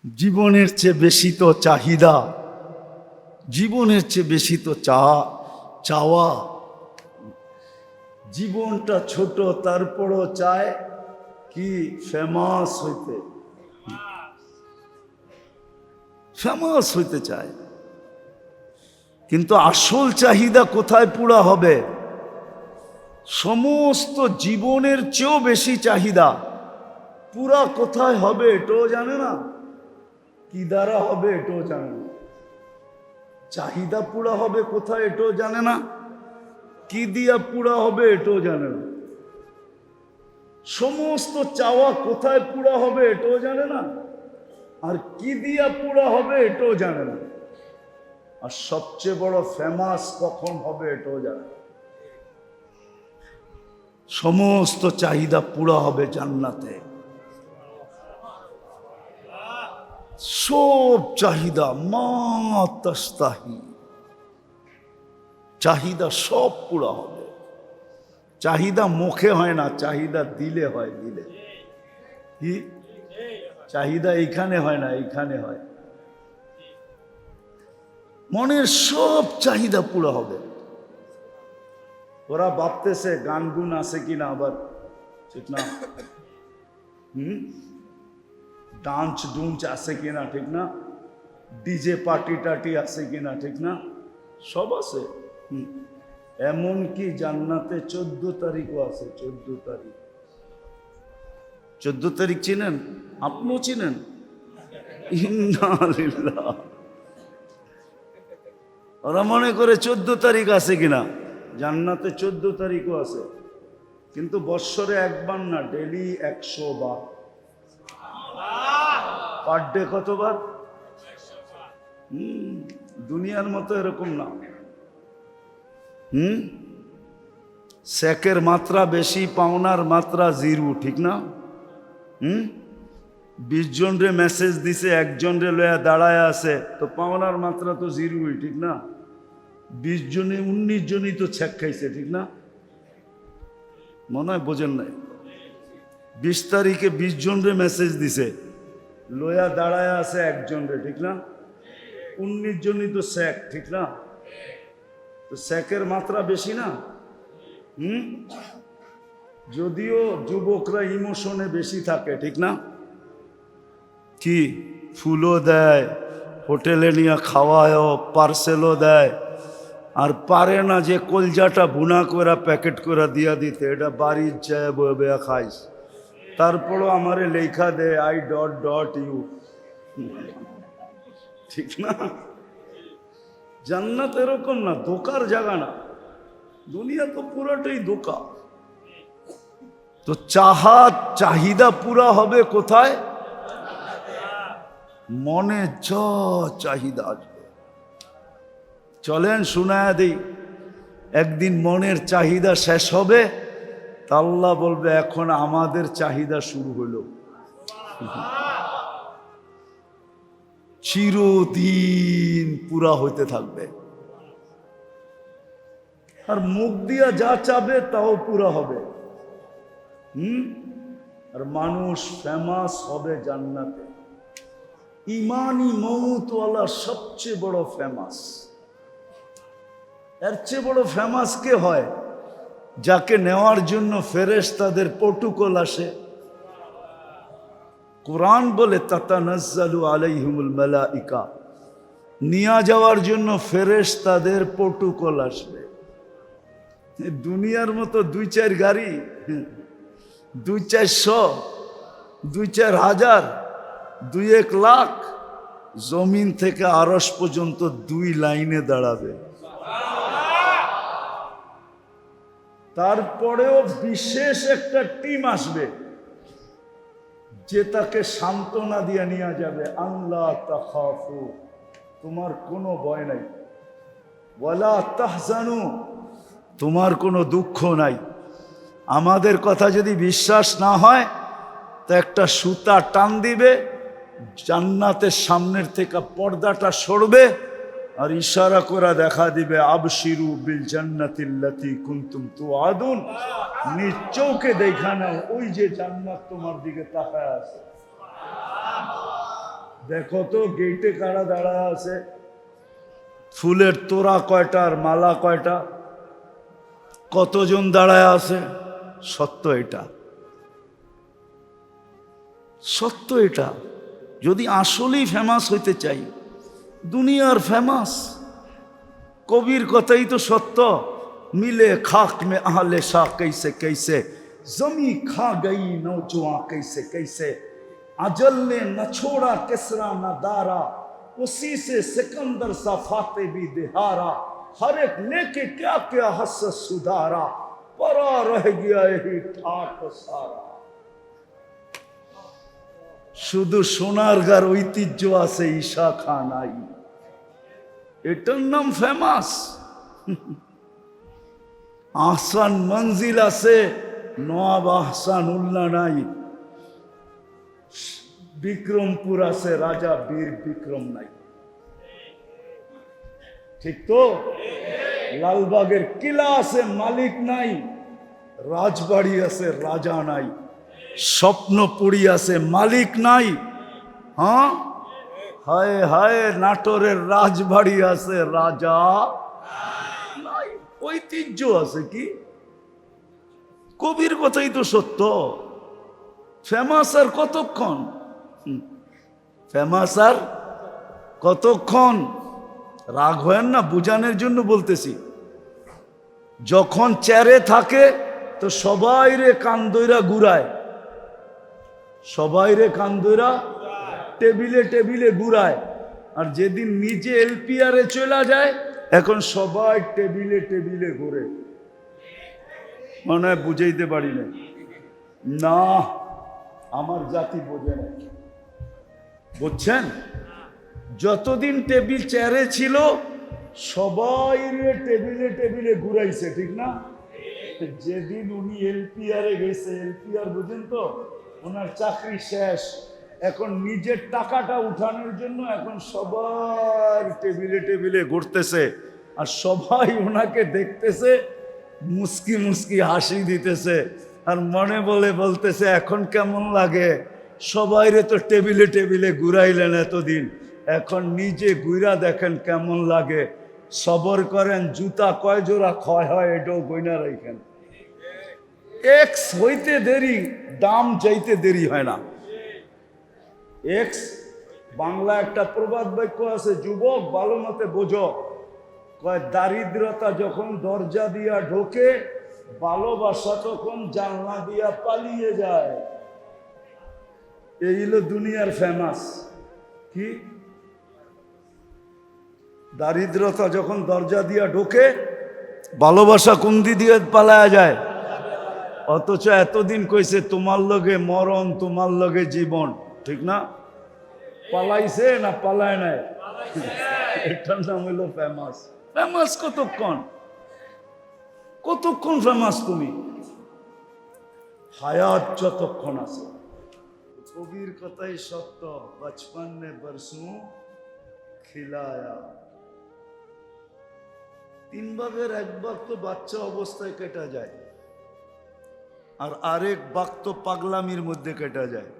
জীবনের চেয়ে বেশি তো চাহিদা, জীবনের চেয়ে বেশি তো চাওয়া। জীবনটা ছোট, তারপরও চায় কি ফেমাস হইতে, ফেমাস হইতে চায়। কিন্তু আসল চাহিদা কোথায় পুরা হবে? সমস্ত জীবনের চেয়েও বেশি চাহিদা পুরা কোথায় হবে এটাও জানে না, কি দ্বারা হবে এটাও জানে না। চাহিদা পুরা হবে কোথায় এটাও জানে না, কি দিয়া পুরা হবে এটাও জানে না। সমস্ত চাওয়া কোথায় পুরা হবে এটাও জানে না, আর কি দিয়া পুরা হবে এটাও জানে না। আর সবচেয়ে বড় ফেমাস কখন হবে এটাও জানে না। সমস্ত চাহিদা পুরা হবে জান্নাতে। সব চাহিদা মা তাস্তাহি, চাহিদা সব পুরা হবে। চাহিদা মুখে হয় না, চাহিদা দিলে হয়। দিলে কি চাহিদা এইখানে হয় না, এইখানে হয়। মনের সব চাহিদা পুরা হবে। ওরা ভাবতেছে গান গুন আছে কিনা, আবার ঠিক না, ডান্স ডুন্স আছে কিনা ঠিক না, ডিজে পার্টি টাটি আছে কিনা ঠিক না, সব আছে। এমনকি জান্নাতে 14 তারিখও আছে। 14 তারিখ, 14 তারিখ চিনেন? আপনিও চিনেন? ইন্না লিল্লাহ। ওরা মনে করে 14 তারিখ আছে কিনা, জান্নাতে 14 তারিখও আছে। কিন্তু বৎসরে একবার না, ডেলি 100 বার। পার ডে কতবার? দুনিয়ার মতো এরকম না। সেকের মাত্রা বেশি, পাওনার মাত্রা 0, ঠিক না? 20 জন রে মেসেজ দিছে, একজন রে লয়া দাঁড়ায় আছে, তো পাওনার মাত্রা তো 0, ঠিক না? 20 জনে 19 জনই তো ছেক খাইছে, ঠিক না? মনে হয় বোঝেন নাই। 20 তারিখে 20 জন রে মেসেজ দিছে, লয়া দাঁড়ায় আছে একজন রে, ঠিক না? 19 জনই তো শেখ, ঠিক না? তো শেখের মাত্রা বেশি না? যদিও যুবকরা ইমোশনে বেশি থাকে, ঠিক না? কি ফুলও দেয়, হোটেলে নিয়ে খাওয়ায়ও, পার্সেলও দেয়, আর পারে না যে কলজাটা ভুনা করে প্যাকেট করে দিয়া দিতে, এটা বাড়ির যায় বয়ে খাইস। তারপরও আমারে লেখা দেয় I.U, ঠিক না? জান্নাত এরকম না, ধোকার জায়গা না। দুনিয়া তো পুরোটাই ধোকা। তো চাহিদা পুরা হবে কোথায়? মনে যা চাহিদা আসবে। চলেন শোনায়া দিই, একদিন মনের চাহিদা শেষ হবে, তা আল্লাহ বলবে এখন আমাদের চাহিদা শুরু হলো। চিরদিন পুরা হইতে থাকবে, আর মুখ দিয়া যা চাবে তাও পুরা হবে। আর মানুষ ফেমাস হবে জান্নাতে। ইমানি মৌতওয়ালা সবচেয়ে বড় ফেমাস। এর চেয়ে বড় ফেমাস কে হয়? যাকে নেওয়ার জন্য ফেরেশতাদের প্রটোকল আসে। কোরআন বলে তাতানাজ্জালু আলাইহিমুল মালাইকা, নিয়ে যাওয়ার জন্য ফেরেশতাদের প্রটোকল আসবে। দুনিয়ার মতো 2-4 গাড়ি, 2-400, 2-4 হাজার, 2-1 লাখ, জমিন থেকে আরশ পর্যন্ত 2 লাইনে দাঁড়াবে। তারপরেও বিশেষ একটা টিম আসবে যে তাকে সান্ত্বনা দিয়ে নিয়ে যাবে। আল্লাহ তাখাফু, তোমার কোনো ভয় নাই, ওয়ালা তাহজানু, তোমার কোনো দুঃখ নাই। আমাদের কথা যদি বিশ্বাস না হয় তো একটা সুতা টান দিবে, জান্নাতের সামনের থেকে পর্দাটা সরবে, আর ইশারা করে দেখা দিবে আবশিরু বিল জান্নাতিল্লাতী কুনতুম তুআদুন, নিজ চোখে দেখা নাও ওই যে জান্নাত তোমার দিকে তাকায় আছে। দেখো তো গেটে কারা দাঁড়ায় আছে, ফুলের তোড়া কয়টা আর মালা কয়টা, কতজন দাঁড়ায় আছে? সত্য এটা, সত্য এটা। যদি আসলেই ফেমাস হইতে চাই, দুনিয়ার ফেমাস, কবির কথাই তো সত্য। মিলে খাক মে আহলে শাহ कैसे कैसे, जमी खा गई नौजवां कैसे कैसे, अजल ने न छोड़ा किसरा न दारा, उसी से सिकंदर सा फाते भी दिहारा, हर एक लेके क्या क्या हस सुधारा, परा रह गया यही ठाट सारा। শুধু সোনারগাঁর ঐতিহ্য আছে, ঈশা খান আই, এটার নাম ফেমাস। আহসান মঞ্জিল আছে, নওয়াব আহসান উল্লাহ নাই। বিক্রমপুর আছে, রাজা বীর বিক্রম নাই। ঠিক তো? লালবাগের কিলা আছে, মালিক নাই। রাজবাড়ি আছে, রাজা নাই। স্বপ্নপুরী আছে, মালিক নাই। হ্যাঁ, হায় হায়, নাটোরের রাজবাড়ি আছে, রাজা নাই। ঐতিহ্য আছে কি? কবির কথাই তো সত্য। ফেমাস আর কতক্ষণ? ফেমাস আর কতক্ষণ? রাগ হয় না, বুঝানোর জন্য বলতেছি। যখন চেয়ারে থাকে তো সবাই রে কান্দইরা ঘুরায়, সবাই রে কান্দইরা টেবিলে টেবিলে ঘুরায়। আর যেদিন নিজে এলপিআরে চলে যায়, এখন সবাই টেবিলে টেবিলে ঘুরে। মনে হয় বুঝাইতে পারি না, না আমার জাতি বোঝে না। বুঝছেন? যতদিন টেবিল চেয়ারে ছিল, সবাই টেবিলে টেবিলে ঘুরাইছে, ঠিক না? যেদিন উনি এলপিআরে গেছে, এলপিআর বুঝেন তো, ওনার চাকরি শেষ, এখন নিজের টাকাটা উঠানোর জন্য এখন সবাই টেবিলে টেবিলে ঘুরতেছে। আর সবাই ওনাকে দেখতেছে, মুস্কি মুস্কি হাসি দিতেছে, আর মনে বলে বলতেছে, এখন কেমন লাগে? সবাইরে তো টেবিলে টেবিলে ঘুরাইলেন এতদিন, এখন নিজে ঘুরা দেখেন কেমন লাগে। সবর করেন, জুতা কয় জোড়া ক্ষয় হয় এটাও গয়না রাখেন। এক্স হইতে দেরি, দাম চাইতে দেরি হয় না। এক্স বাংলা একটা প্রবাদ বাক্য আছে, যুবক ভালো মতে বোঝো, কয় দারিদ্রতা যখন দরজা দিয়া ঢোকে, ভালোবাসা তখন জানলা দিয়া পালিয়ে যায়। এই হলো দুনিয়ার ফেমাস। কি? দারিদ্রতা যখন দরজা দিয়া ঢোকে, ভালোবাসা কুন্দি দিয়ে পালায়া যায়। অথচ এতদিন কইছে তোমার লগে মরণ, তোমার লগে জীবন, ঠিক না? পালাইছে না পালায় নাই? এটার নাম হইল ফেমাস। ফেমাস কতক্ষণ? কতক্ষণ ফেমাস তুমি? হায়াত যতক্ষণ আছে। কবির কথাই সত্য, বচপন নে বরসু খিলায়া। 3 ভাগের 1 ভাগ তো বাচ্চা অবস্থায় কেটে যায়, আর আরেক ভাগ তো পাগলামির মধ্যে কেটে যায়।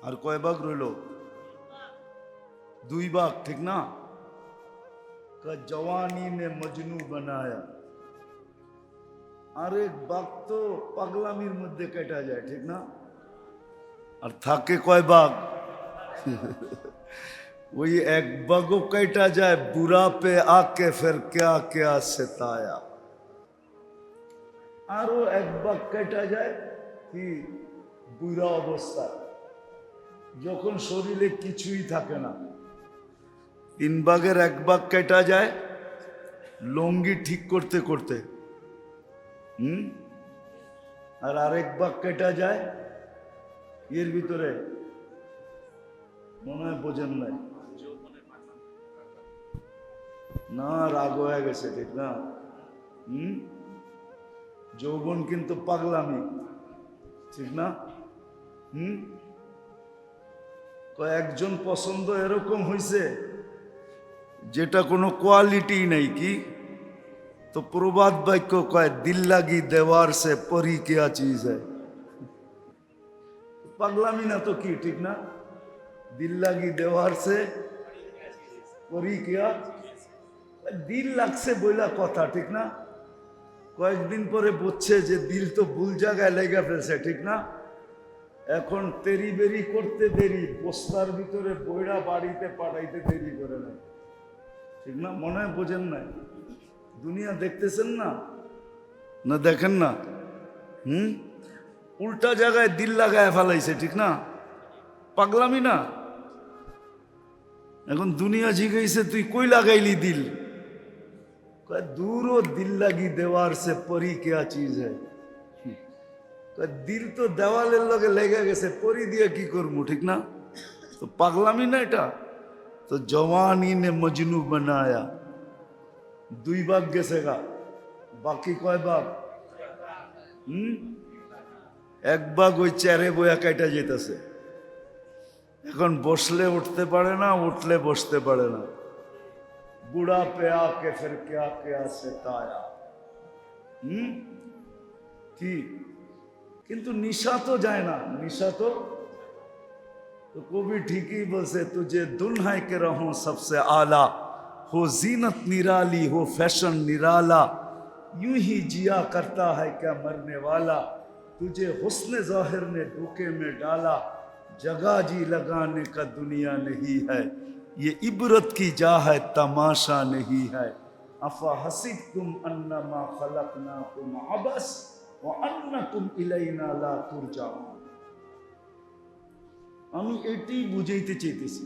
আর কয় ভাগ রইল? 2 ভাগ, ঠিক না? জওয়ানি নে মজনু বানায়া। আরেক ভাগ তো পাগলামির মধ্যে কেটে যায়, ঠিক না? আর থাকে কয় ভাগ? ওই 1 ভাগও কেটে যায় বুড়া পে আকে ফির ক্যা ক্যা সেতায়া। আরো 1 ভাগ কেটে যায় কি? বুড়া অবস্থা, যখন শরীরে কিছুই থাকে না। 3 ভাগের 1 ভাগ কেটে যায় লঙ্গি ঠিক করতে করতে। আর আরেক ভাগ কেটে যায় এর ভিতরে, মনে হয় বোঝেন নাই না, রাগ হয়ে গেছে, ঠিক না? যৌবন কিন্তু পাগলামি, ঠিক না? কয়েকজন পছন্দ এরকম হইছে যেটা কোনো কোয়ালিটি নাই। কি? তো প্রবাদ বাক্য কয়, দিল লাগি দেওয়ার সে পরি কিয়া চিজ হ্যায়। পাগলামি না তো কি, ঠিক না? दिल लगी देवार से करी क्या दिल লাগছে বইলা কথা ঠিক না কয়েকদিন পরে বুঝছে যে দিল তো ভুল জায়গায় লেগে ফেলছে ঠিক না এখন তেরি বেরি করতে দেরি বস্তার ভিতরে বইরা বাড়িতে পাঠাইতে দেরি করে না ঠিক না মনে হয় বোঝেন না দুনিয়া দেখতেছেন না না দেখেন না উল্টা জায়গায় দিল লাগায় ফেলাইছে ঠিক না পাগলামি না এখন দুনিয়া জিগাইছে তুই কই লাগাইলি দিল दूरो दिल लगी देवार से परी क्या चीज है दिल तो देवालेर लगे लेगे गेছে परी দিয়ে কি করব ঠিক না তো পাগলামি না এটা তো জওয়ানি ने मजनू बनाया দুই ভাগ গেছে গা বাকি কয় ভাগ এক ভাগ ওই চারে বয়া কাটা যেতেছে এখন বসলে উঠতে পারে না উঠলে বসতে পারে না बुढ़ा पे आके फिर क्या क्या सताया की किंतु निशा तो जाए ना निशा तो कभी ठीक ही बोलसे तुझे दुल्हा के रहो सबसे आला हो जीनत निराली हो फैशन निराला यूं ही जिया करता है क्या मरने वाला तुझे हुस्न जाहिर ने धोखे में डाला जगह जी लगाने का दुनिया नहीं है ये इबरत की जा है तमाशा नहीं है अफा हसिबतुम अन्नमा खलकनाकुम अबस व अन्नकुम इलैना ला तुरजाउन আমি এটাই বুঝাইতে চাইতেছি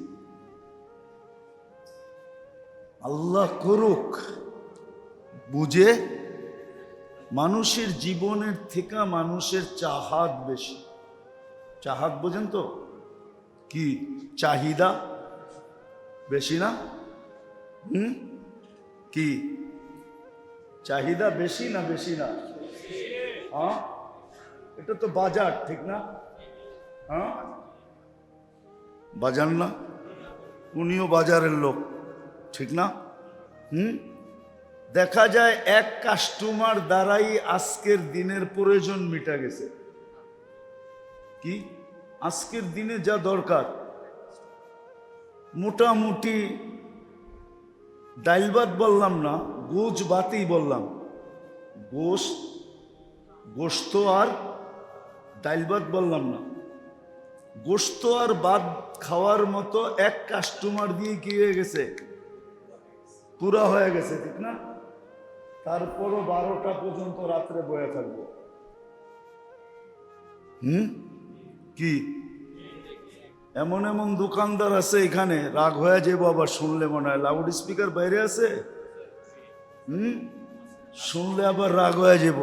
আল্লাহ করুক বুঝে মানুষের জীবনের থেকে মানুষের চাহাত বেশি চাহাত বোঝেন তো কি চাহিদা বেশি না কি চাহিদা বেশি না বেশি না হ্যাঁ এটা তো বাজার ঠিক না হ্যাঁ বাজার না উনিও বাজারের লোক ঠিক না দেখা যায় এক কাস্টমার দ্বারাই আজকের দিনের প্রয়োজন মিটা গেছে কি আজকের দিনে যা দরকার মোটামুটি ডাইল ভাত বললাম না গোছ ভাতই বললাম গোস্ত আর ডাইল ভাত বললাম না গোস্ত আর ভাত খাওয়ার মতো এক কাস্টমার দিয়ে কি হয়ে গেছে পুরা হয়ে গেছে ঠিক না তারপরও 12টা পর্যন্ত রাত্রে বয়ে থাকবো কি এমন এমন দোকানদার আছে এখানে রাগ হয়ে যাবো আবার শুনলে মনে হয় লাউড স্পিকার বাইরে আছে শুনলে আবার রাগ হয়ে যাব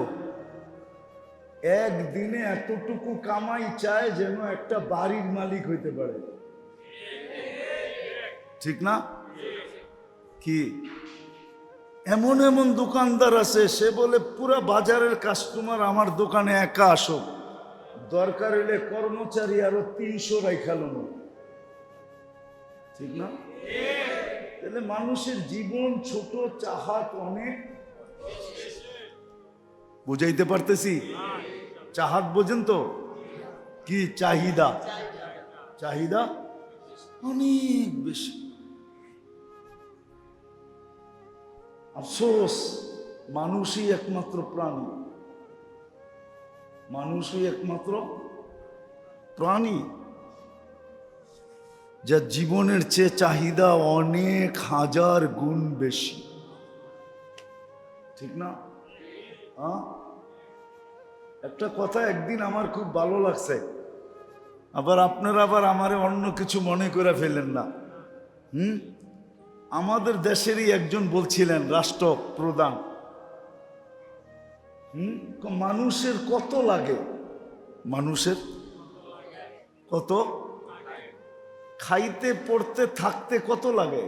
একদিনে এতটুকু কামাই চায় যেন একটা বাড়ির মালিক হইতে পারে ঠিক না কি এমন এমন দোকানদার আছে সে বলে পুরা বাজারের কাস্টমার আমার দোকানে একা আসো দরকার হলে কর্মচারী আরো 300 রাইখালো না ঠিক না তাহলে মানুষের জীবন ছোট চাহাত অনেক বুঝাইতে পারতেছি চাহাত বোঝেন তো কি চাহিদা চাহিদা অনেক বেশি আফসোস মানুষই একমাত্র প্রাণী মানুষই একমাত্র প্রাণী যা জীবনের চেয়ে চাহিদা অনেক হাজার গুণ বেশি ঠিক না একটা কথা একদিন আমার খুব ভালো লাগছে আবার আপনারা আবার আমারে অন্য কিছু মনে করে ফেলেন না আমাদের দেশেরই একজন বলছিলেন রাষ্ট্রপ্রধান মানুষের কত লাগে মানুষের কত খাইতে পড়তে থাকতে কত লাগে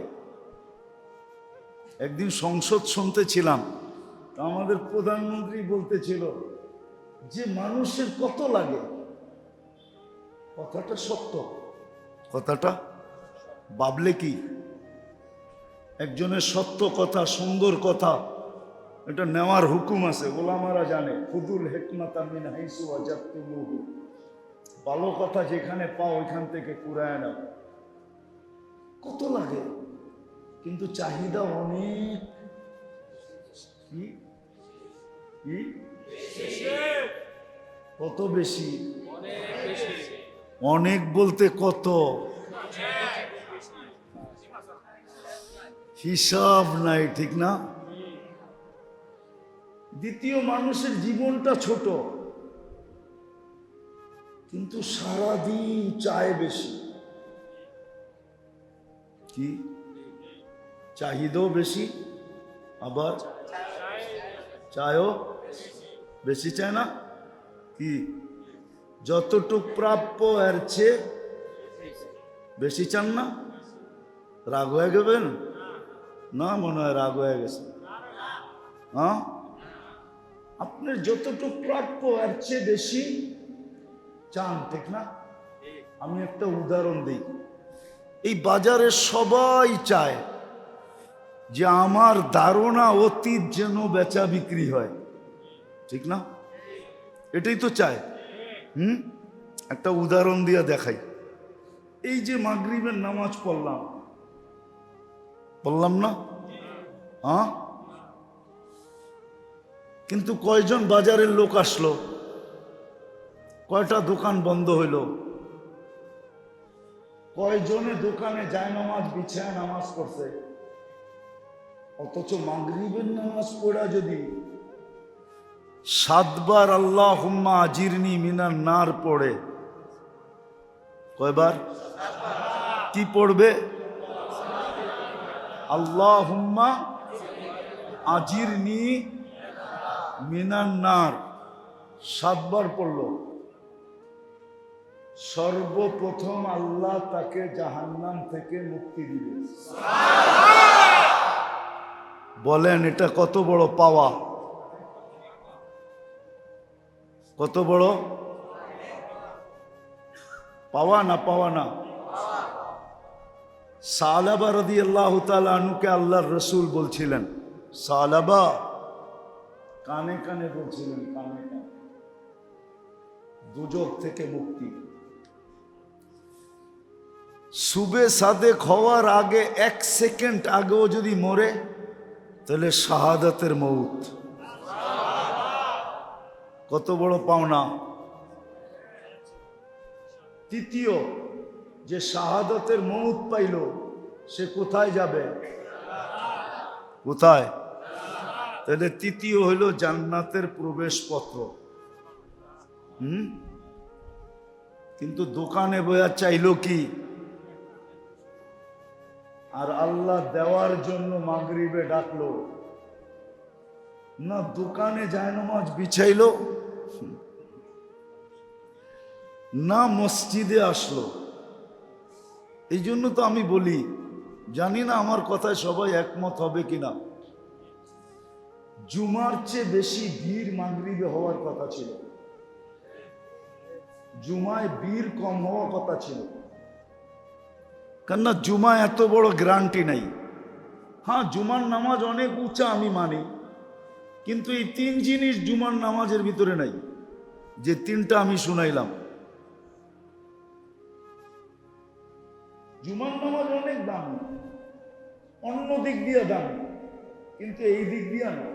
একদিন সংসদ শুনতেছিলাম আমাদের প্রধানমন্ত্রী বলতেছিল যে মানুষের কত লাগে কথাটা সত্য কথাটা ভাবলে কি একজনের সত্য কথা সুন্দর কথা এটা নেওয়ার হুকুম আছে ওলামারা জানে খুদুল হিকমাতা মিন হাইসু ওয়াজাদতুমুহু ভালো কথা যেখানে পাও ওইখান থেকে কুড়ায় নাও কত লাগে, কিন্তু চাহিদা অনেক। কি কি কত বেশি? অনেক বলতে কত? হিসাব নাই, ঠিক না? দ্বিতীয়, মানুষের জীবনটা ছোট, কিন্তু সারাদিন চায় বেশি। কি চাহিদাও বেশি, আবার চায়ও বেশি, চায় না? কি যতটুক প্রাপ্য এর চেয়ে বেশি চান না? রাগ হয়ে গেবেন না? মনে হয় রাগ হয়ে গেছে। হ্যাঁ, আপনার যতটুক প্রাপ্য এর চেয়ে বেশি চান, ঠিক না? আমি একটা উদাহরণ দিই। এই বাজারে সবাই চায় যে আমার ধারণা অতীত যেন বেচা বিক্রি হয়, ঠিক না? এটাই তো চায়। একটা উদাহরণ দিয়ে দেখাই। এই যে মাগরিবের নামাজ পড়লাম না? হ্যাঁ, কিন্তু কয়জন বাজারের লোক আসলো? কয়টা দোকান বন্ধ হইল? কয়জনে দোকানে যায় নামাজ বিছায় নামাজ পড়ছে? অথচ মাগরিবের নামাজ পড়া যদি 7 বার আল্লাহুম্মা আজিরনি মিনান নার পড়ে, কয়বার? কি পড়বে? আল্লাহুম্মা আজিরনি মিনান নার 7 বার পড়ল। সর্বপ্রথম আল্লাহ তাকে জাহান্নাম থেকে মুক্তি দিবে। বলেন এটা কত বড় পাওয়া? কত বড় পাওয়া না? পাওয়া না? সালাবা রাদিয়াল্লাহু তাআলা আনহুকে আল্লাহর রাসূল বলছিলেন, সালাবা, কানে কানে বলছিলেন, কানে কানে, দুজক থেকে মুক্তি। সুবে সাদেক হওয়ার আগে 1 সেকেন্ড আগেও যদি মরে তাহলে শাহাদাতের মউত। কত বড় পাওনা! তৃতীয়, যে শাহাদাতের মউত পাইল সে কোথায় যাবে? কোথায়? তাহলে তৃতীয় হইল জান্নাতের প্রবেশপত্র। কিন্তু দোকানে বইয়া চাইল কি? আর আল্লাহ দেওয়ার জন্য মাগরিবে ডাকলো না, দোকানে জায়নামাজ বিছাইলো না, মসজিদে আসলো। এই জন্য তো আমি বলি, জানি না আমার কথায় সবাই একমত হবে কিনা, জুমার চেয়ে বেশি ভিড় মাগরিবে হওয়ার কথা ছিল। জুমায় ভিড় কম হওয়ার কথা ছিল, কেননা জুমা এত বড় গ্যারান্টি নাই। হ্যাঁ, জুমার নামাজ অনেক উঁচা আমি মানি, কিন্তু এই 3 জিনিস জুমার নামাজের ভিতরে নাই, যে 3টা আমি শুনাইলাম। জুমার নামাজ অনেক দামি, অন্য দিক দিয়ে দামি, কিন্তু এই দিক দিয়া না।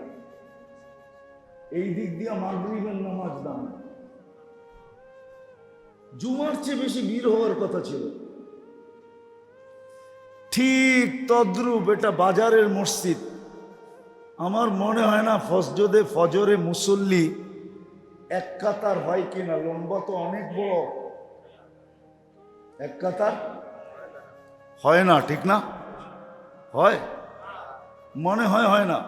এই দিক দিয়া মাগরিবের নামাজ দামি। জুমার চেয়ে বেশি ভিড় হওয়ার কথা ছিল। ঠিক তদ্রূপ এটা বাজারের মসজিদ। আমার মনে হয় না ফজরে মুসল্লি 1 কাতার হয় কিনা, লম্বা তো অনেক বড়, 1 কাতার হয় না, ঠিক না? হয়? মনে হয় না।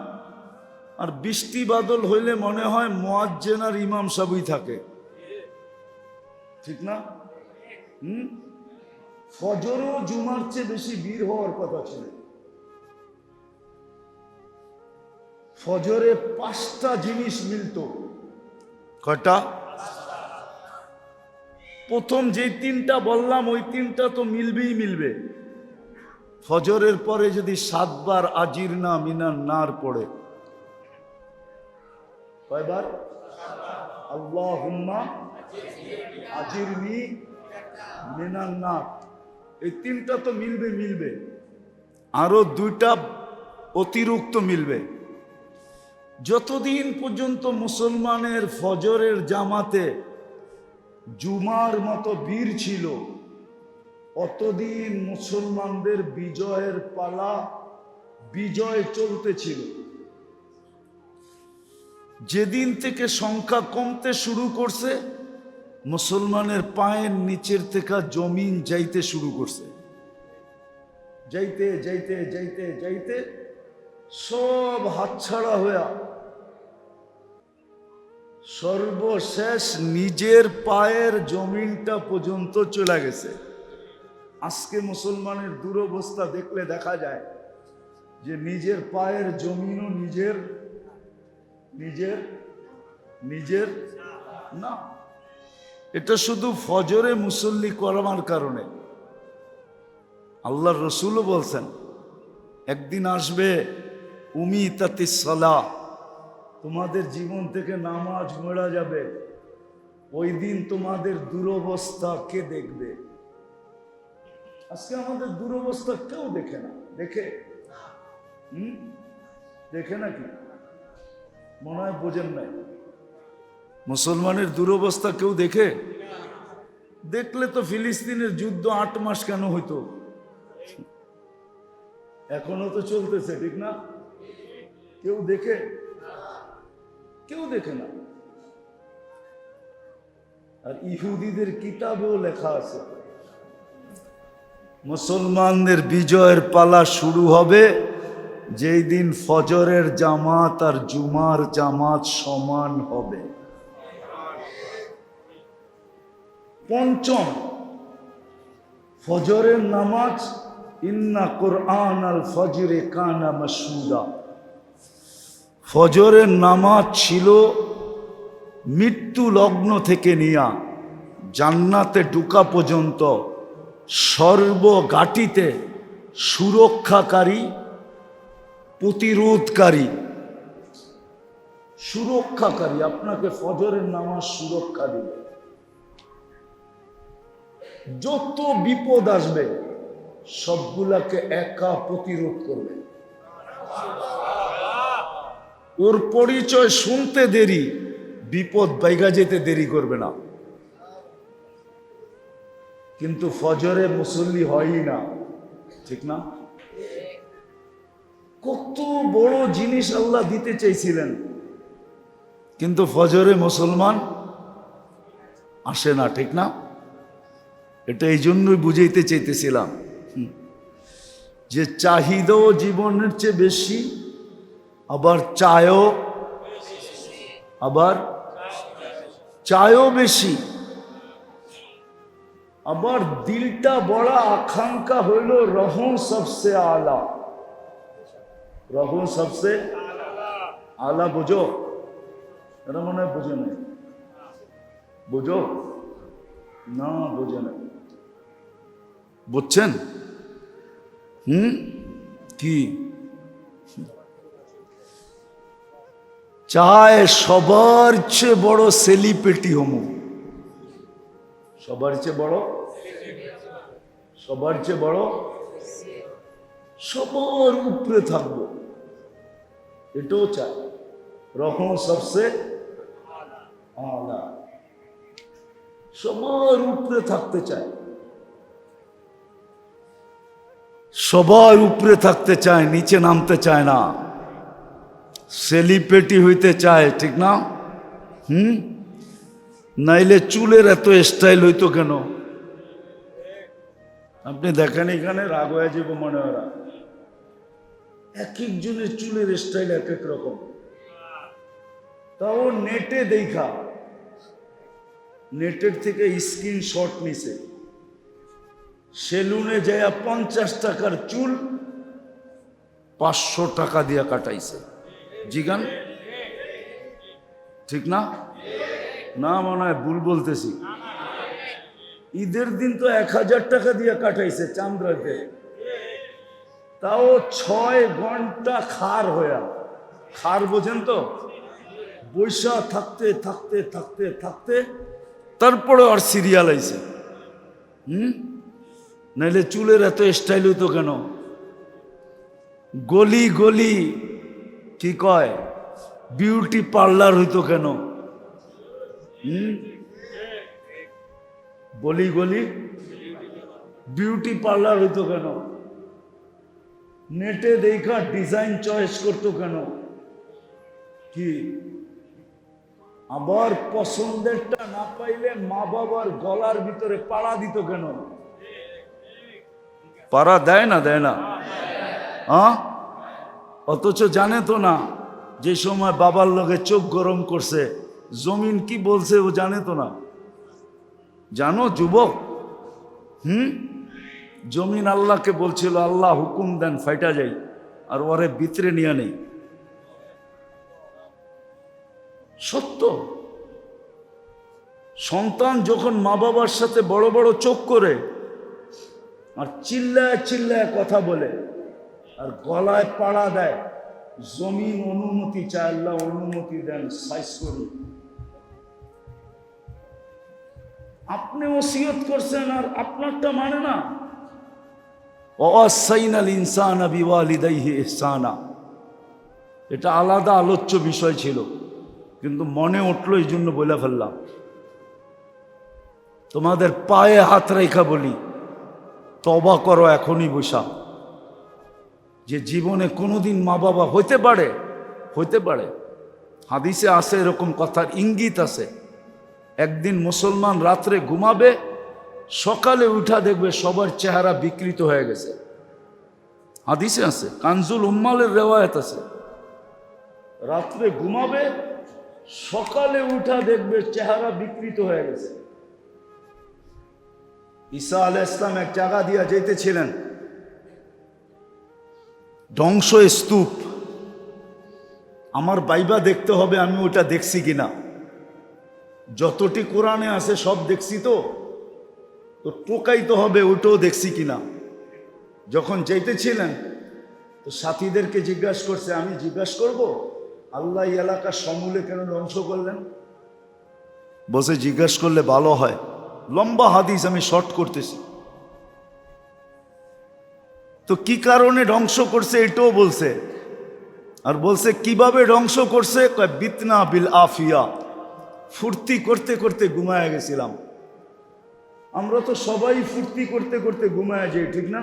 আর বৃষ্টি বাদল হইলে মনে হয় মুয়াজ্জিন আর ইমাম সবই থাকে, ঠিক না? ফজরও জুমার চেয়ে বেশি ভিড় হওয়ার কথা ছিল। ফজরে 5টা জিনিস মিলত। কয়টা? প্রথম যে 3টা বললাম ওই 3টা তো মিলবে। ফজরের পরে যদি 7 বার আজিরনা মিনান নার পড়ে, কয়বার? আল্লাহুম্মা আজিরনি মিনান নার। এই তিনটা তো মিলবে, আরো দুইটা অতিরিক্ত মিলবে। যতদিন পর্যন্ত মুসলমানের ফজরের জামাতে জুমার মতো বীর ছিল, অতদিন মুসলমানদের বিজয়ের পালা, বিজয় চলতেছিল। যেদিন থেকে সংখ্যা কমতে শুরু করছে, মুসলমানের পায়ের নিচের থেকে জমিন যাইতে শুরু করছে। যাইতে যাইতে যাইতে যাইতে সব হাতছাড়া হইয়া সর্বশেষ নিজের পায়ের জমিনটা পর্যন্ত চলে গেছে। আজকে মুসলমানের দুরবস্থা দেখলে দেখা যায় যে নিজের পায়ের জমিনও নিজের নিজের নিজের না। এটা শুধু ফজরে মুসল্লি করার কারণে। আল্লাহর রসুলও বলছেন, একদিন আসবে উমিতাতিস সালাহ, তোমাদের জীবন থেকে নামাজ মরা যাবে। ওই দিন তোমাদের দুরবস্থা কে দেখবে? আজকে আমাদের দুরবস্থা কেউ দেখে না। দেখে? দেখে নাকি? মনে হয় বোঝেন নাই। মুসলমানের দুরবস্থা কেউ দেখে? দেখলে তো ফিলিস্তিনের যুদ্ধ 8 মাস কেন হইতো? এখনো তো চলতেছে, ঠিক না? কেউ দেখে? কেউ দেখে না। আর ইহুদিদের কিতাবেও লেখা আছে, মুসলমানদের বিজয়ের পালা শুরু হবে যেই দিন ফজরের জামাত আর জুমার জামাত সমান হবে। পঞ্চম, ফজরের নামাজ, ইন্না কুরআন আল ফজরে কানা মাশহুদা। ফজরের নামাজ ছিল মৃত্যু লগ্ন থেকে নিয়া জান্নাতে ঢুকা পর্যন্ত সর্বঘাটিতে সুরক্ষাকারী, প্রতিরোধকারী, সুরক্ষাকারী। আপনাকে ফজরের নামাজ সুরক্ষা দিবে। যত বিপদ আসবে সবগুলাকে একা প্রতিরোধ করবে। ওর পরিচয় শুনতে দেরি, বিপদ বাইগা যেতে দেরি করবে না। কিন্তু ফজরে মুসল্লি হয়ই না, ঠিক না? কত বড় জিনিস আল্লাহ দিতে চাইছিলেন, কিন্তু ফজরে মুসলমান আসে না, ঠিক না? এটা এই জন্যই বুঝাইতে চাইতেছিলাম যে চাহিদাও জীবনের চেয়ে বেশি, আবার চায়ও বেশি, আবার দিলটা বড় আকাঙ্ক্ষা হইল রহু সবসে আলা। রহু সবসে আলা বুঝো? এটা মনে হয় বুঝে নাই। বুঝো না? বুঝে নাই। বুঝছেন? কি চায়? সবার চেয়ে বড় সেলিব্রিটি হমু। সবার চেয়ে বড়, সবার চেয়ে বড়, সবার উপরে থাকবো, এটাও চায়। রহম সবসে আলা, সবার উপরে থাকতে চায়, সবার উপরে থাকতে চায়, নিচে নামতে চায় না। সেলিব্রিটি হইতে চায়, ঠিক না? নাইলে চুলের এত স্টাইল হইতো কেন? আপনি দেখেন এখানে রাগ হয়ে যাব মনে হয়। এক একজনের চুলের স্টাইল এক এক রকম। তাও নেটে দেখা, নেটের থেকে স্ক্রিনশট নিছে, সেলুনে যায় 50 টাকার চুল 500 টাকা দিয়ে কাটাইছে। জিগান, ঠিক না? না মনে হয় ভুল বলতেছি। ঈদের দিন তো 1000 টাকা দিয়ে কাটাইছে চান্দ্রাতে, তাও 6 ঘন্টা খার হইয়া। খার বোঝেন তো? বৈশা থাকতে থাকতে থাকতে থাকতে তারপরে আর সিরিয়াল আইছে। নাইলে চুলের এত স্টাইল হইতো কেন? গলি গলি কি কয় বিউটি পার্লার হইতো কেন? গলি গলি বিউটি পার্লার হইতো কেন? নেটে দেখা ডিজাইন চয়েস করতো কেন? কি আবার পছন্দেরটা না পাইলে মা বাবার গলার ভিতরে পাড়া দিত কেন? পাড়া দেয় না? দেয় না? হ্যাঁ, অথচ জানে তো না যে সময় বাবার লগে চোখ গরম করছে জমিন কি বলছে ও জানে তো না। জানো যুবক? জমিন আল্লাহকে বলছিল আল্লাহ হুকুম দেন ফাইটা যাই, আর ওরে ভিতরে নিয়ে নেই। সত্য। সন্তান যখন মা বাবার সাথে বড় বড় চোখ করে আর চিল্লায় চিল্লায় কথা বলে আর গলায় পাড়া দেয়, জমিন অনুমতি চায়, আল্লাহ অনুমতি দেন সাইজ করুন। আপনি ওসিয়ত করছেন আর আপনারটা মানে না। ওয়াসাইনাল ইনসানা বিওয়ালিদাইহি ইহসানা, এটা আলাদা আলোচ্য বিষয় ছিল, কিন্তু মনে উঠলো এই জন্য বলে ফেললাম। তোমাদের পায়ে হাত রেখা বলি, তওবা করো এখনই বসা, যে জীবনে কোনোদিন মা বাবা হইতে পারে, হইতে পারে। হাদিসে আছে এরকম কথার ইঙ্গিত আছে। একদিন মুসলমান রাত্রে ঘুমাবে, সকালে উঠা দেখবে সবার চেহারা বিকৃত হয়ে গেছে। হাদিসে আছে, কানজুল উম্মালের রেওয়ায়াত আছে। রাত্রে ঘুমাবে, সকালে উঠা দেখবে চেহারা বিকৃত হয়ে গেছে। ঈসা আলাইহিস সালাম এক জায়গা দিয়া যেতেছিলেন, ধ্বংস স্তূপ। আমার বাইবা দেখতে হবে আমি ওটা দেখছি কিনা। যতটি কোরআনে আছে সব দেখছি, তো টোকাইতে হবে ওটাও দেখছি কিনা। যখন যেতেছিলেন তো সাথীদেরকে জিজ্ঞাসা করছে, আমি জিজ্ঞাসা করব আল্লাহ এই এলাকা সমূলে কেন ধ্বংস করলেন? বসে জিজ্ঞাসা করলে ভালো হয়। লম্বা হাদিস, আমি শর্ট করতেছি। তো কি কারণে ধ্বংস করছে এটাও বলছে, আর বলছে কিভাবে ধ্বংস করছে। বিতনা বিল আফিয়া, ফুর্তি করতে করতে ঘুমায় গেছিলাম। আমরা তো সবাই ফুর্তি করতে করতে ঘুমায় যাই, ঠিক না?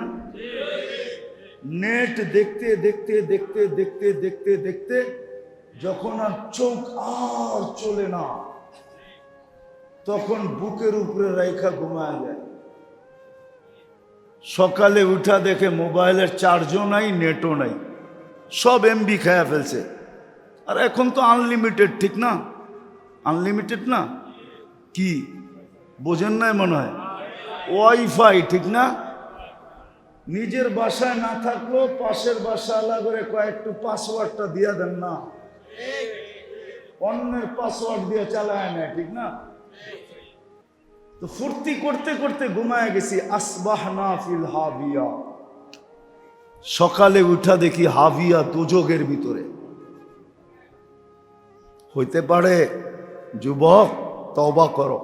নেট দেখতে দেখতে দেখতে দেখতে দেখতে দেখতে যখন আর চোখ আর চলে না, তখন বুকের উপরে রাইখা ঘুমায় যায়। সকালে উঠা দেখে মোবাইলের চার্জও নাই, নেটও নাই, সব এমবি খায়া ফেলছে। আর এখন তো আনলিমিটেড, ঠিক না? আনলিমিটেড না, কি বোঝেন নাই মনে হয়? ওয়াইফাই, ঠিক না? নিজের বাসায় না থাকলেও পাশের বাসা আলাদা করে কয়েকটু পাসওয়ার্ডটা দিয়ে দেন না, অন্যের পাসওয়ার্ড দিয়ে চালায় না, ঠিক না? তো ফুর্তি করতে করতে ঘুমায় গেছি। আসবাহনা ফিল হাবিয়া, সকালে উঠা দেখি হাবিয়া, দুজগের ভিতরে। হইতে পারে যুবক তওবা করো,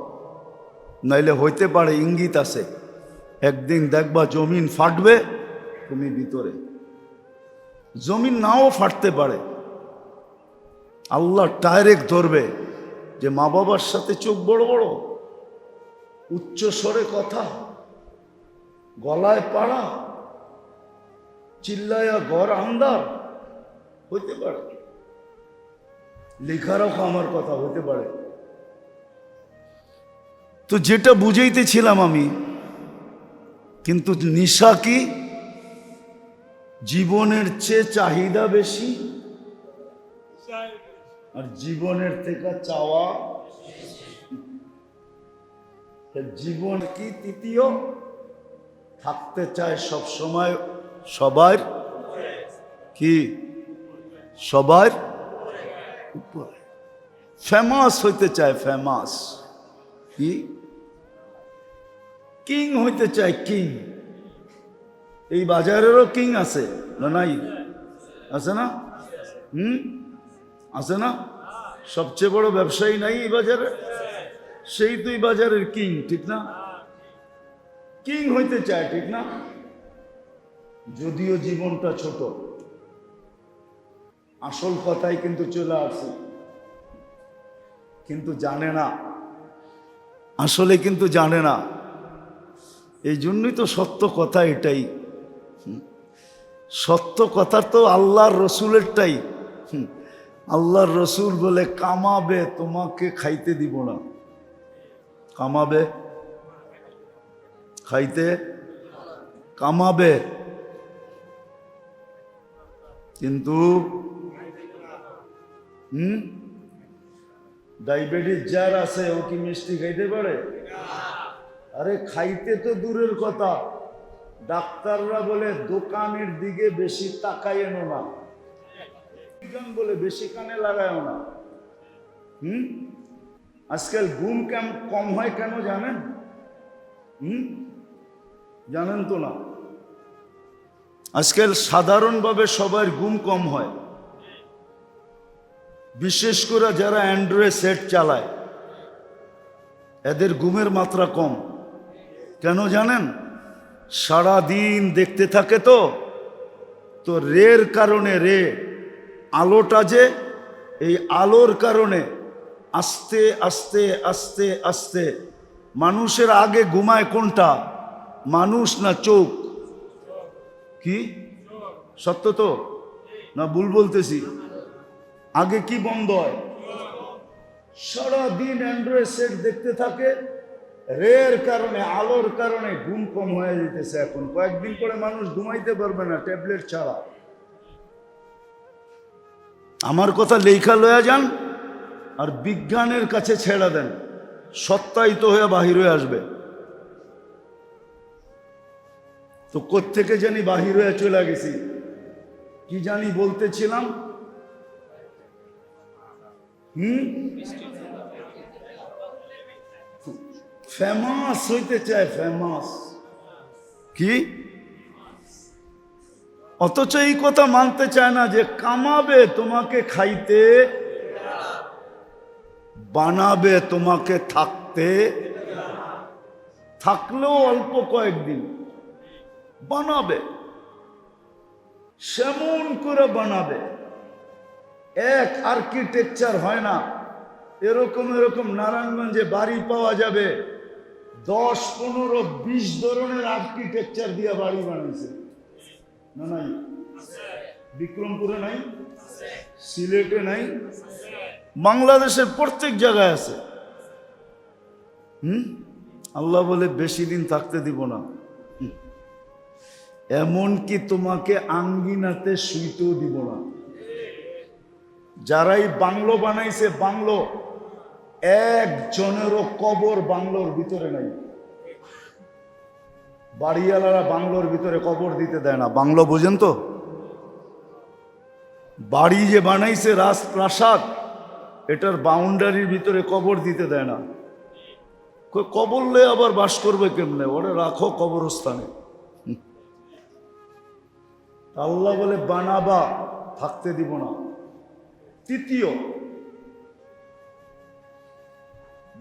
নাইলে হইতে পারে ইঙ্গিত আছে একদিন দেখবা জমিন ফাটবে, তুমি ভিতরে। জমিন নাও ফাটতে পারে, আল্লাহ ডাইরেক্ট ধরবে যে মা বাবার সাথে চোখ বড় বড়, উচ্চ স্বরে কথা, গলায় পাড়া, চিল্লায়া ঘর আন্দার। হইতে পারে, লেখা রাখো আমার কথা, হতে পারে। তো যেটা বুঝাইতেছিলাম আমি, কিন্তু নিশা কি জীবনের চেয়ে চাহিদা বেশি, আর জীবনের থেকে চাওয়া। জীবন কি তৃতীয়, থাকতে চায় সব সময় সবার কি, সবার উপরে। ফেমাস হইতে চায়, ফেমাস কি, কিং হইতে চায়, কিং। এই বাজারেরও কিং আছে না? নাই? আছে না? আছে না? সবচেয়ে বড় ব্যবসায়ী নাই এই বাজারে? সেই তুই বাজারের কিং, ঠিক না? কিং হইতে চায়, ঠিক না? যদিও জীবনটা ছোট, আসল কথাই কিন্তু চলে আসে, কিন্তু জানে না, আসলে কিন্তু জানে না। এই জন্যই তো সত্য কথা এটাই। সত্য কথা তো আল্লাহর রসুলেরটাই। আল্লাহর রসুল বলে, কামাবে তোমাকে খাইতে দিব না। কামাবে, খাইতে, কামাবে, কিন্তু ডায়াবেটিস যার আছে ও কি মিষ্টি খাইতে পারে? আরে খাইতে তো দূরের কথা, ডাক্তাররা বলে দোকানের দিকে বেশি তাকাইয়েনো না, বলে বেশি কানে লাগায়ও না। আজকাল ঘুম কম হয় কেন জানেন? জানেন তো না? আজকাল সাধারণভাবে সবার ঘুম কম হয়, বিশেষ করে যারা অ্যান্ড্রয়েড সেট চালায় এদের ঘুমের মাত্রা কম। কেন জানেন? সারা দিন দেখতে থাকে তো রের কারণে, আলোটা যে, এই আলোর কারণে আস্তে আস্তে আস্তে আস্তে মানুষের আগে ঘুমায় কোনটা? মানুষ না চোখ? কি সত্য তো না ভুল বলতেছি? আগে কি বন্ধ হয়? সারাদিন অ্যান্ড্রয়েড সেট দেখতে থাকে, রের কারণে, আলোর কারণে ঘুম কম হয়ে যেতেছে। এখন কয়েকদিন পরে মানুষ ঘুমাইতে পারবে না ট্যাবলেট ছাড়া। আমার কথা লেখা লয়া যান আর বিজ্ঞানের কাছে ছেড়ে দেন, সত্যায়িত হয়ে বাহির হয়ে আসবে। তো কোত্থেকে জানি বাহির হয়ে চলে গেছি, কি জানি বলতেছিলাম। ফেমাস হইতে চায়, ফেমাস কি, অথচ এই কথা মানতে চায় না যে কামাবে তোমাকে খাইতে, বানাবে তোমাকে থাকতে, থাকলেও অল্প কয়েকদিন বানাবে, সেমন করে বানাবে। এক আর্কিটেকচার হয় না, এরকম এরকম নারায়ণগঞ্জে বাড়ি পাওয়া যাবে 10, 15, 20 ধরনের আর্কিটেকচার দিয়ে বাড়ি বানাইছে না? নাই? বিক্রমপুরে নাই? সিলেটে নাই? বাংলাদেশের প্রত্যেক জায়গায় আছে। আল্লাহ বলে বেশি দিন থাকতে দিব না, এমনকি তোমাকে আঙ্গিনাতে শুইতেও দিব না। যারাই বাংলো বানাইছে, বাংলো, একজনেরও কবর বাংলোর ভিতরে নাই। বাড়িওয়ালারা বাংলোর ভিতরে কবর দিতে দেয় না। বাংলো বোঝেন তো? বাড়ি যে বানাইছে রাজপ্রাসাদ, এটার বাউন্ডারির ভিতরে কবর দিতে দেয় না। কবর লয়ে আবার বাস করবে কেমনে? ওরে রাখো কবরস্থানে। আল্লাহ বলে বানাবা, থাকতে দিব না। তৃতীয়,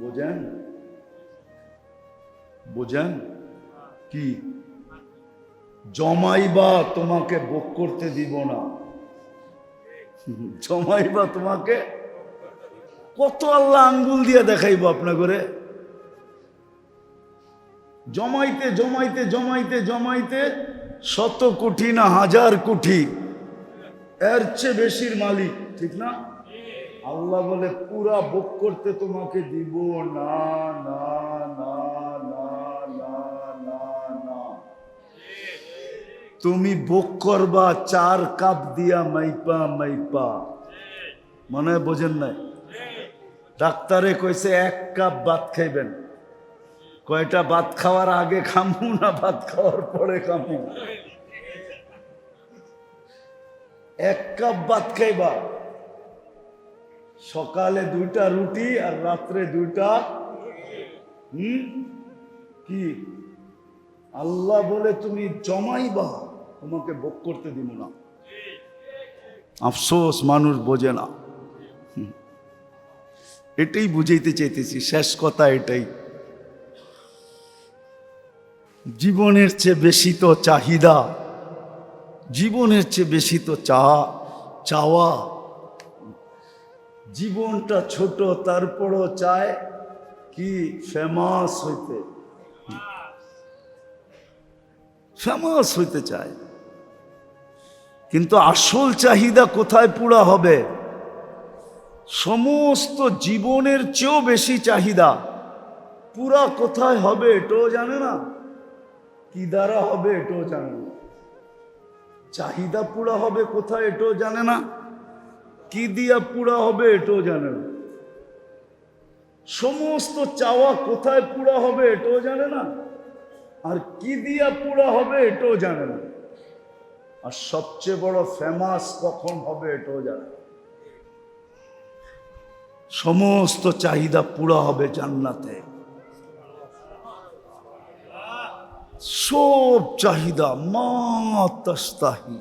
বোঝেন? বোঝেন কি? জমাইবা, তোমাকে ভোগ করতে দিব না। জমাইবা তোমাকে, কত আল্লাহ আঙ্গুল দিয়ে দেখাইবো আপনার করে? জমাইতে জমাইতে জমাইতে জমাইতে 100 কোটি না 1000 কোটি, এর চেয়ে বেশির মালিক, ঠিক না? আল্লাহ বলে পুরা ভোগ করতে তোমাকে দিব না, না, না, না, না, না, না। তুমি ভোগ করবা 4 কাপ দিয়া মাইপা মাইপা। মনে হয় বোঝেন নাই? ডাক্তারে কইছে 1 কাপ ভাত খাইবেন। কয়টা ভাত খাওয়ার আগে খামু না ভাত খাওয়ার পরে খামু? 1 কাপ ভাত খাইবা, সকালে 2টা রুটি আর রাত্রে 2টা। কি? আল্লাহ বলে তুমি জমাইবা, তোমাকে ভোগ করতে দিব না। আফসোস মানুষ বোঝে না। এটাই বুঝাইতে চাইতেছি, শেষ কথা এটাই। জীবনের চেয়ে বেশি তো চাহিদা, জীবনের চেয়ে বেশি তো চাওয়া। জীবনটা ছোট, তারপরও চায় কি ফেমাস হইতে, ফেমাস হইতে চায়। কিন্তু আসল চাহিদা কোথায় পুরা হবে? সমস্ত জীবনের চেয়েও বেশি চাহিদা পুরা কোথায় হবে এটাও জানে না, কি দ্বারা হবে এটাও জানে না। চাহিদা পুরা হবে কোথায় এটাও জানে না, কি দিয়া পুরা হবে এটাও জানে না। সমস্ত চাওয়া কোথায় পুরা হবে এটাও জানে না, আর কি দিয়া পুরা হবে এটাও জানে না। আর সবচেয়ে বড় ফেমাস কখন হবে এটাও জানে না। সমস্ত চাহিদা পুরা হবে জান্নাতে, সব চাহিদা মা তাস্তাহি,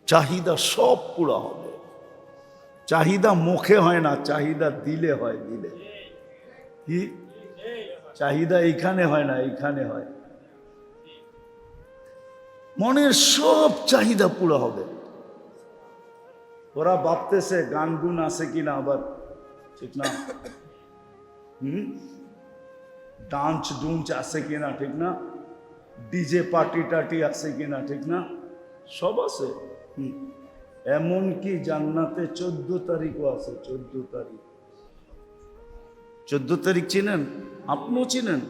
চাহিদা সব পুরা হবে। চাহিদা মুখে হয় না, চাহিদা দিলে হয়। দিলে কি চাহিদা এইখানে হয় না, এইখানে হয়। মনের সব চাহিদা পুরা হবে। ওরা ভাবতেছে গান গুন আছে কিনা, আবার ঠিক না, ডান্স ডুন্স আছে কিনা ঠিক না, ডিজে পার্টি টাটি আছে কিনা ঠিক না, সব আছে। এমনকি জান্নাতে 14 তারিখও আছে। 14 তারিখ, 14 তারিখ চিনেন? আপনিও চিনেন?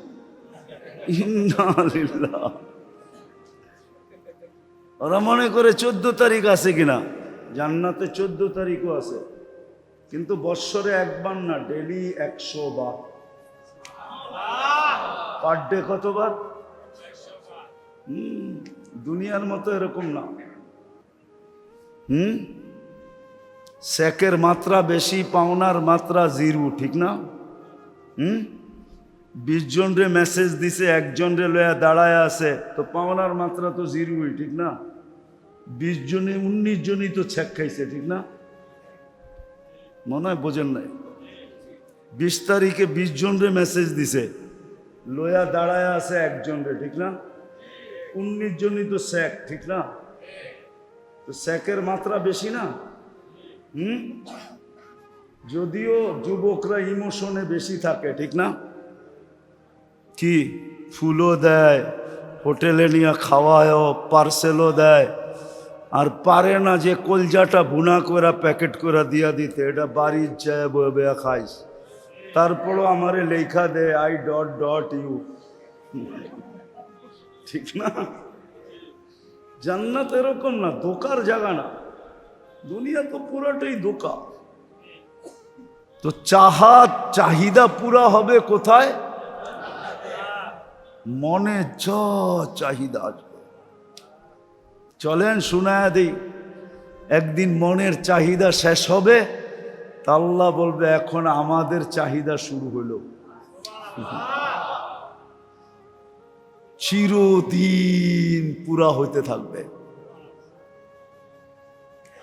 ইন্না লিল্লাহ। ওরা মনে করে 14 তারিখ আছে কিনা, জান্নাতে 14 তারিখও আছে। কিন্তু বৎসরে একবার না, ডেলি 100 বার। পার ডে কতবার? দুনিয়ার মতো এরকম না। সেকের মাত্রা বেশি, পাওনার মাত্রা 0, ঠিক না? 20 জন রে মেসেজ দিছে, একজন রে লয়া দাঁড়ায় আছে, তো পাওনার মাত্রা তো 0, ঠিক না? 20 জনে 19 জনই তো ছেক খাইছে, ঠিক না? মনে হয় বোঝেন নাই। 20 তারিখে 20 জন রে মেসেজ দিছে, লয়া দাঁড়ায় আছে একজন রে, ঠিক না? 19 জনই তো শেখ, ঠিক না? তো শেখের মাত্রা বেশি না? যদিও যুবকরা ইমোশনে বেশি থাকে, ঠিক না? কি ফুলও দেয়, হোটেলে নিয়ে খাওয়ায়ও, পার্সেলও দেয়, আর পারে না যে কলজাটা ভুনা করে প্যাকেট করে দিয়া দিতে, এটা বাড়ির যায় বয়ে খাইস। তারপরও আমারে লেখা দেয় I.U, ঠিক না? জান্নাত এরকম না, ধোকার জায়গা না। দুনিয়া তো পুরাটাই ধোকা। তো চাহিদা পুরা হবে কোথায়? মনে যা চাহিদা আসবে। চলেন শোনায়া দিই, একদিন মনের চাহিদা শেষ হবে, তা আল্লাহ বলবে এখন আমাদের চাহিদা শুরু হলো। চিরদিন পুরা হইতে থাকবে,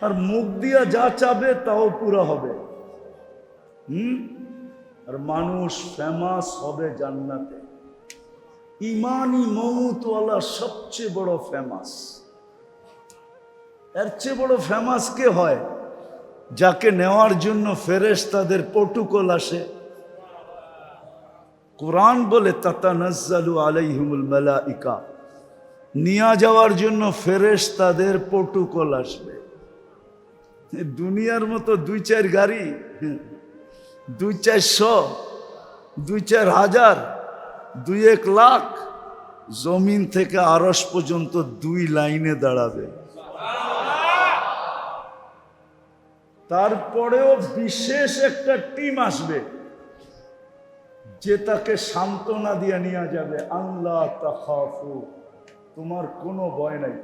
আর মুখ দিয়া যা চাবে তাও পুরা হবে। আর মানুষ ফেমাস হবে জান্নাতে। ইমানি মৌতওয়ালা সবচেয়ে বড় ফেমাস। এর চেয়ে বড় ফেমাস কে হয়? যাকে নেওয়ার জন্য ফেরেশতাদের প্রটোকল আসে। কোরআন বলে তাতানাজ্জালু আলাইহিমুল মালাইকা, নিয়ে যাওয়ার জন্য ফেরেশতাদের প্রটোকল আসবে। দুনিয়ার মতো 2-4 গাড়ি, 2-400, 2-4 হাজার, 2-1 লাখ, জমিন থেকে আরশ পর্যন্ত 2 লাইনে দাঁড়াবে। তারপরেও বিশেষ একটা টিম আসবে যে তাকে সান্ত্বনা দিয়ে নিয়ে যাবে। আল্লাহ তাখাফু, তোমার কোনো ভয় নাই,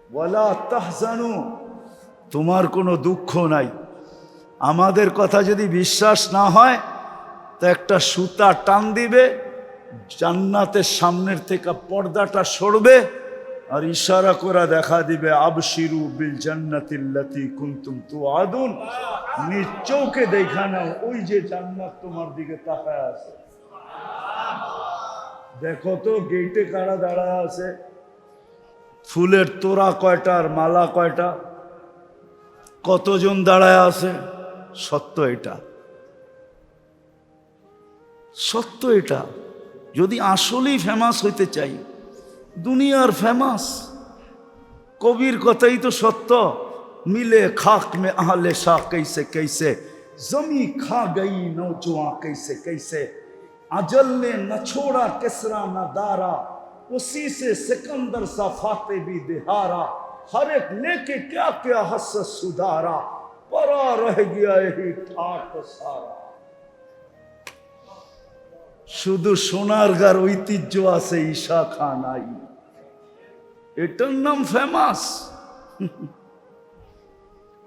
ওয়ালা তাহজানু, তোমার কোনো দুঃখ নাই। আমাদের কথা যদি বিশ্বাস না হয় তো একটা সুতা টান দিবে, জান্নাতের সামনের থেকে পর্দাটা সরবে, আর ইশারা করে দেখা দিবে আবশিরু বিল জান্নাতিল্লাতী কুনতুম তুআদুন, নিজ চোখে দেখা নাও ওই যে জান্নাত তোমার দিকে তাকায় আছে। দেখো তো গেটে কারা দাঁড়ায় আছে, ফুলের তোড়া কয়টা আর মালা কয়টা, কতজন দাঁড়ায় আছে? সত্য এটা, সত্য এটা। যদি আসলেই ফেমাস হইতে চাই, দুনিয়ার ফেমাস, কবির কথাই তো সত্য। মিলে খাক মে আহলে শাহ कैसे कैसे, जमी खा गई नौजवां कैसे कैसे, अजल ने न छोड़ा किसरा न दारा, उसी से सिकंदर सा फाते भी दिहारा, हर एक लेके क्या क्या हस सुधारा, परा रह गया यही ठाट सारा। শুধু সোনারগাঁর ঐতিহ্য আছে, ঈশা খান নাই, এটার নাম ফেমাস।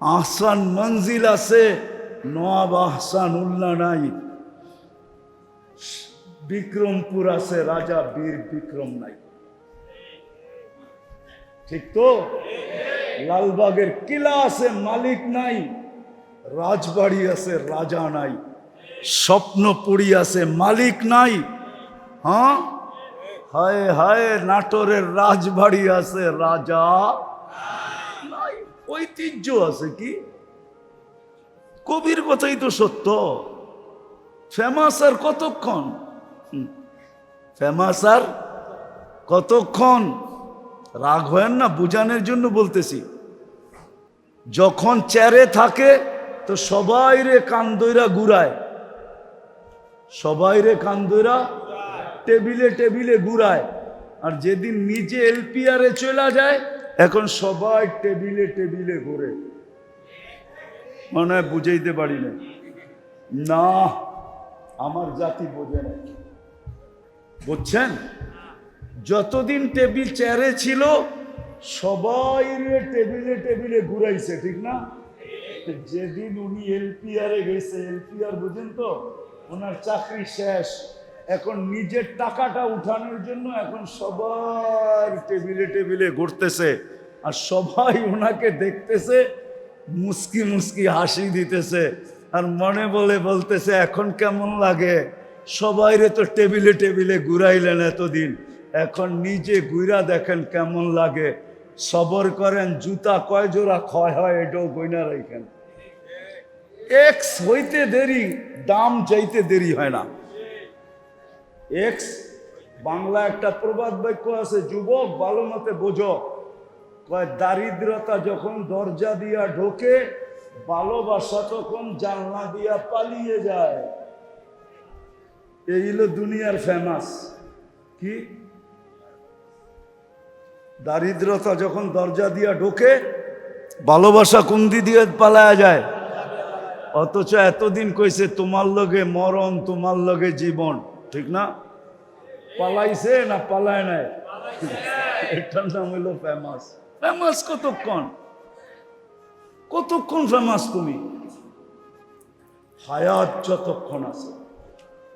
আহসান মঞ্জিল আছে, নওয়াব আহসান উল্লাহ নাই। বিক্রমপুর আছে, রাজা বীর বিক্রম নাই। ঠিক তো? লালবাগের কিলা আছে, মালিক নাই। রাজবাড়ি আছে, রাজা নাই। স্বপ্নপুরী আছে, মালিক নাই। হ্যাঁ, হায় হায়, নাটোরের রাজবাড়ি আছে, রাজা নাই। ঐতিহ্য আছে কি? কবির কথাই তো সত্য। ফেমাস আর কতক্ষণ? ফেমাস আর কতক্ষণ? রাগ হয় না, বুঝানোর জন্য বলতেছি। যখন চেয়ারে থাকে তো সবাই রে কান্দইরা ঘুরায়, সবাই রে কান্দইরা টেবিলে টেবিলে ঘুরায়। আর যেদিন নিজে এলপিআরে চলে যায়, এখন সবাই টেবিলে টেবিলে ঘুরে। মনে হয় বুঝাইতে পারি না। না, আমার জাতি বোঝে না। বুঝছেন? যতদিন টেবিল চেয়ারে ছিল, সবাই টেবিলে টেবিলে ঘুরাইছে, ঠিক না? যেদিন উনি এলপিআরে গেছে, এলপিআর বুঝেন তো, ওনার চাকরি শেষ, এখন নিজের টাকাটা উঠানোর জন্য এখন সবাই টেবিলে টেবিলে ঘুরতেছে। আর সবাই ওনাকে দেখতেছে, মুস্কি মুস্কি হাসি দিতেছে, আর মনে বলে বলতেছে, এখন কেমন লাগে? সবাইরে তো টেবিলে টেবিলে ঘুরাইলেন এতদিন, এখন নিজে ঘুরা দেখেন কেমন লাগে। সবর করেন, জুতা কয় জোড়া ক্ষয় হয় এটাও গয়না রাখেন। এক্স হইতে দেরি, দাম চাইতে দেরি হয় না। এক্স, বাংলা একটা প্রবাদ বাক্য আছে, যুবক ভালো মতে বোঝো, কয় দারিদ্রতা যখন দরজা দিয়া ঢোকে, ভালোবাসা তখন জানলা দিয়া পালিয়ে যায়। এই হলো দুনিয়ার ফেমাস। কি? দারিদ্রতা যখন দরজা দিয়া ঢোকে, ভালোবাসা কুন্দি দিয়ে পালায়া যায়। অথচ এতদিন কইছে তোমার লগে মরণ, তোমার লগে জীবন, ঠিক না? পালাইছে না পালায় নাই? এটার নাম হইল ফেমাস। ফেমাস কতক্ষণ? কতক্ষণ ফেমাস তুমি? হায়াত যতক্ষণ আছে।